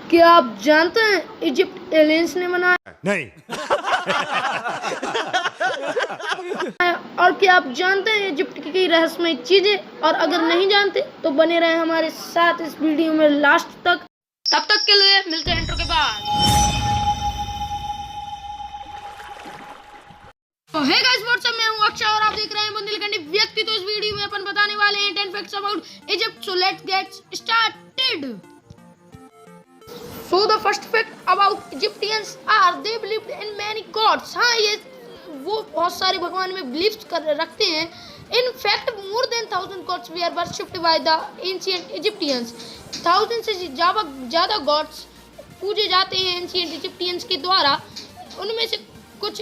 क्या आप जानते हैं इजिप्ट एलियंस ने बनाया नहीं। है? और क्या आप जानते हैं इजिप्ट की कई रहस्यमय चीजें? और अगर नहीं जानते तो बने रहे हमारे साथ इस वीडियो में लास्ट तक। तब तक के लिए मिलते हैं इंट्रो के बाद। तो हे गाइस व्हाट्सअप, मैं हूं अक्षय और आप देख रहे हैं बुंदेलखंडी व्यक्ति। तो इस वीडियो में अपन बताने वाले हैं 10 facts about Egypt. So let's get started. So the first fact about Egyptians are they believed in many gods। हाँ, ये वो बहुत सारे भगवान में बिलीव कर रखते हैं। In fact more than 1000 gods were worshipped by the ancient Egyptians। 1000 से ज़्यादा गॉड्स पूजे जाते हैं एंशियंट इजिप्टियंस के द्वारा। उनमें से कुछ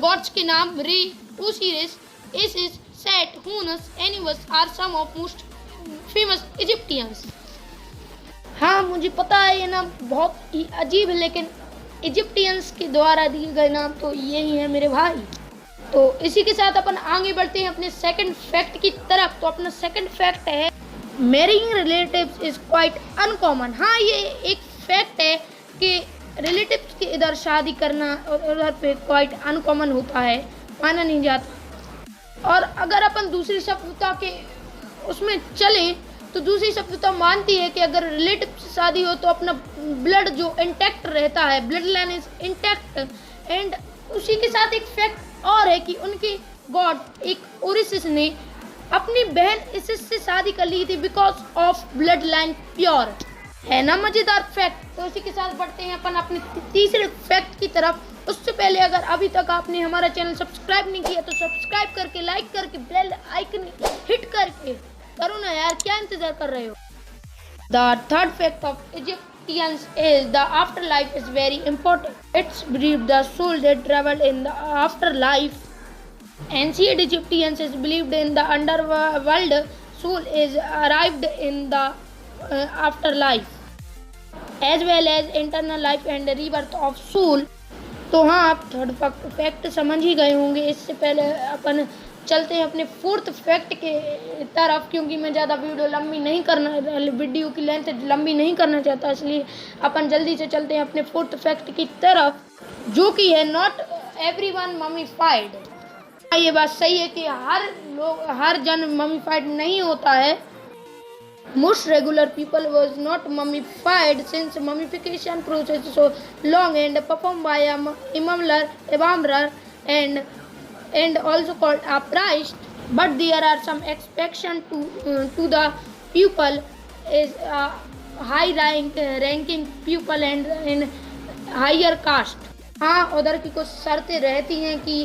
गॉड्स के नाम Ra, Osiris, Isis, Set, Horus, Anubis are some of most famous Egyptians. हाँ, मुझे पता है ये नाम बहुत ही अजीब है, लेकिन इजिप्टियंस के द्वारा दिए गए नाम तो यही है मेरे भाई। तो इसी के साथ अपन आगे बढ़ते हैं अपने सेकंड फैक्ट की तरफ। तो अपना सेकंड फैक्ट है marrying relatives is quite uncommon. हाँ, ये एक फैक्ट है कि रिलेटिव्स के इधर शादी करना और उधर पे क्वाइट अनकॉमन होता है, माना नहीं जाता। और अगर अपन दूसरी सभ्यता के उसमें चलें तो दूसरी सभ्यता मानती है कि अगर रिलेटिव से शादी हो तो अपना ब्लड जो इंटैक्ट रहता है, blood line is intact. And उसी के साथ एक फैक्ट और है कि उनके गॉड एक ओरिसिस ने अपनी बहन इसिस से शादी कर ली थी because of blood line pure. है ना मजेदार फैक्ट। तो इसी के साथ बढ़ते हैं अपन अपने तीसरे फैक्ट की तरफ। उससे पहले अगर अभी तक आपने हमारा चैनल सब्सक्राइब नहीं किया तो सब्सक्राइब करके, लाइक करके, बेल आइकन हिट करके करो ना यार, क्या इंतजार कर रहे हो। The third fact of Egyptians is the afterlife is very important. It's believed the soul that traveled in the afterlife. Ancient Egyptians is believed in the underworld soul is arrived in the afterlife, as well as internal life and the rebirth of soul. तो हाँ, आप third fact समझ ही गए होंगे। इससे पहले अपन चलते हैं अपने फोर्थ फैक्ट के तरफ, क्योंकि मैं ज़्यादा वीडियो की लेंथ लंबी नहीं करना चाहता, इसलिए अपन जल्दी से चलते हैं अपने फोर्थ फैक्ट की तरफ, जो कि है नॉट एवरीवन ममीफाइड। ये बात सही है कि हर जन ममीफाइड नहीं होता है। Most regular people was not mummified since mummification process is so long and performed by a embalmer and also called a priest. But there are some exceptions to the pupil is a high ranking pupil and in higher caste। हाँ, उधर की कुछ शर्तें रहती हैं कि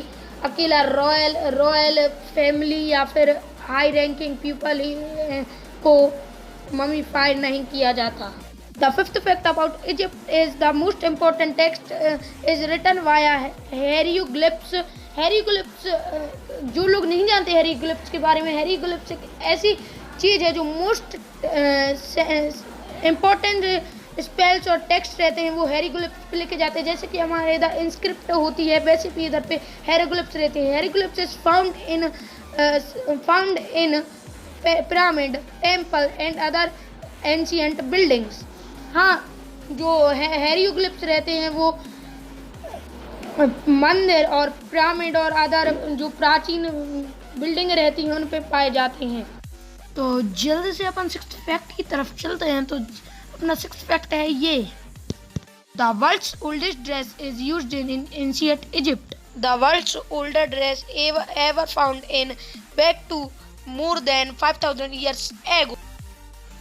अकेला royal family या फिर हाई रैंकिंग पीपल को ममीफाइड नहीं किया जाता। The fifth fact about Egypt is the most important text is written via hieroglyphs। hieroglyphs जो लोग नहीं जानते hieroglyphs के बारे में, hieroglyphs एक ऐसी चीज़ है जो मोस्ट इम्पोर्टेंट स्पेल्स और टेक्स्ट रहते हैं वो hieroglyphs पे लिखे जाते हैं। जैसे कि हमारे इधर इंस्क्रिप्ट होती है, वैसे भी इधर पे hieroglyphs रहते हैं। hieroglyphs is found in pyramid, temple and other ancient buildings। हाँ, जो हेरियोग्लिप्स रहते हैं वो मंदिर और पिरामिड और अदर जो प्राचीन बिल्डिंग रहती हैं उन पे पाए जाते हैं। तो जल्दी से अपन सिक्स्थ फैक्ट की तरफ चलते हैं। तो अपना सिक्स्थ फैक्ट है ये, the world's oldest dress is used in ancient Egypt. The world's older dress ever found in back to more than 5000 years ago.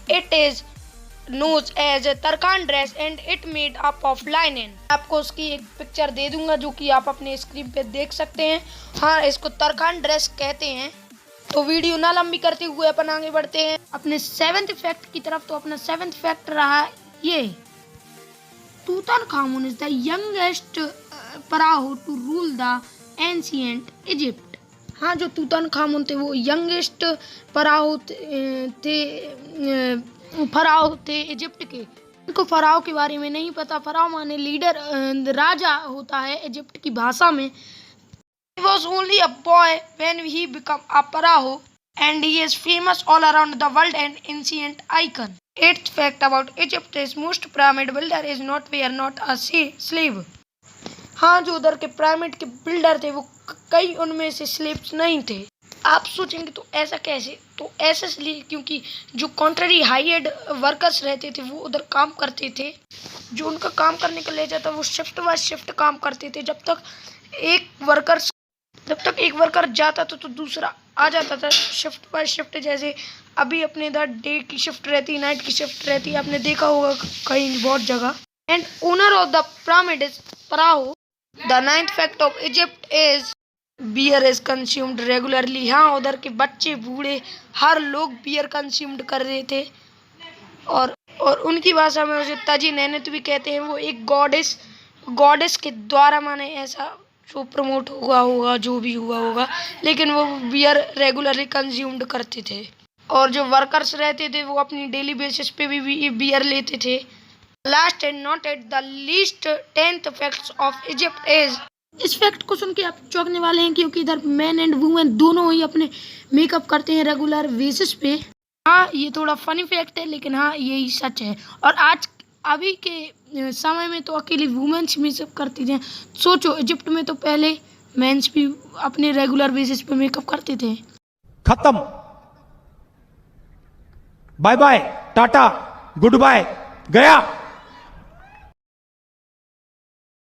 It is known as Tarkhan dress and it made up of linen। आपको उसकी एक picture दे दूंगा जो कि आप अपने screen पे देख सकते हैं। हाँ, इसको तरखान ड्रेस कहते हैं। तो वीडियो ना लंबी करते हुए अपन आगे बढ़ते हैं अपने सेवेंथ फैक्ट की तरफ। तो अपना सेवेंथ फैक्ट रहा ये, Tutankhamun is the youngest pharaoh to rule the ancient Egypt। हाँ, जो तूतनखामुन थे वो यंगेस्ट फराओ थे इजिप्ट के। उनको फराओ के बारे में नहीं पता। फराओ माने लीडर, राजा होता है इजिप्ट की भाषा में। He was only a boy when he became a pharaoh and he is famous all around the world and ancient icon। Eighth fact about Egypt is most pyramid builder is not were not a slave. हाँ, जो उधर के pyramid के builder थे वो कई उनमें से स्लेव्स नहीं थे। आप सोचेंगे तो ऐसा कैसे? तो ऐसा इसलिए क्योंकि जो कॉन्ट्ररी हायर्ड वर्कर्स रहते थे वो उधर काम करते थे। जो उनका काम करने का ले जाता वो शिफ्ट बाय शिफ्ट काम करते थे। जब तक एक वर्कर जाता था तो दूसरा आ जाता था शिफ्ट बाय शिफ्ट। जैसे अभी अपने इधर डे की शिफ्ट रहती, नाइट की शिफ्ट रहती, आपने देखा होगा कहीं बहुत जगह। And owner of the pyramid is pharaoh. The ninth fact of Egypt is beer is consumed regularly. हाँ, उधर के बच्चे बूढ़े हर लोग बियर कंज्यूम्ड कर रहे थे और उनकी भाषा में उसे तजी नैनत भी कहते हैं। वो एक गॉडेस के द्वारा माने ऐसा जो प्रमोट हुआ होगा, जो भी हुआ होगा, लेकिन वो बियर रेगुलरली कंज्यूम्ड करते थे। और जो वर्कर्स रहते थे वो अपनी डेली बेसिस पे भी बियर लेते थे। Last and not at the least 10th facts of Egypt is. इस फैक्ट को सुन के आप चौंकने वाले हैं क्योंकि इधर मैन एंड वुमेन दोनों ही अपने मेकअप करते हैं रेगुलर बेसिस पे। हाँ, ये थोड़ा फनी फैक्ट है लेकिन हाँ यही सच है। और अभी के समय में तो अकेले वुमेन्स मेकअप करती थी। सोचो, इजिप्ट में तो पहले मेंस भी अपने रेगुलर बेसिस पे मेकअप करते थे। खत्म, bye bye, tata, good bye, गया।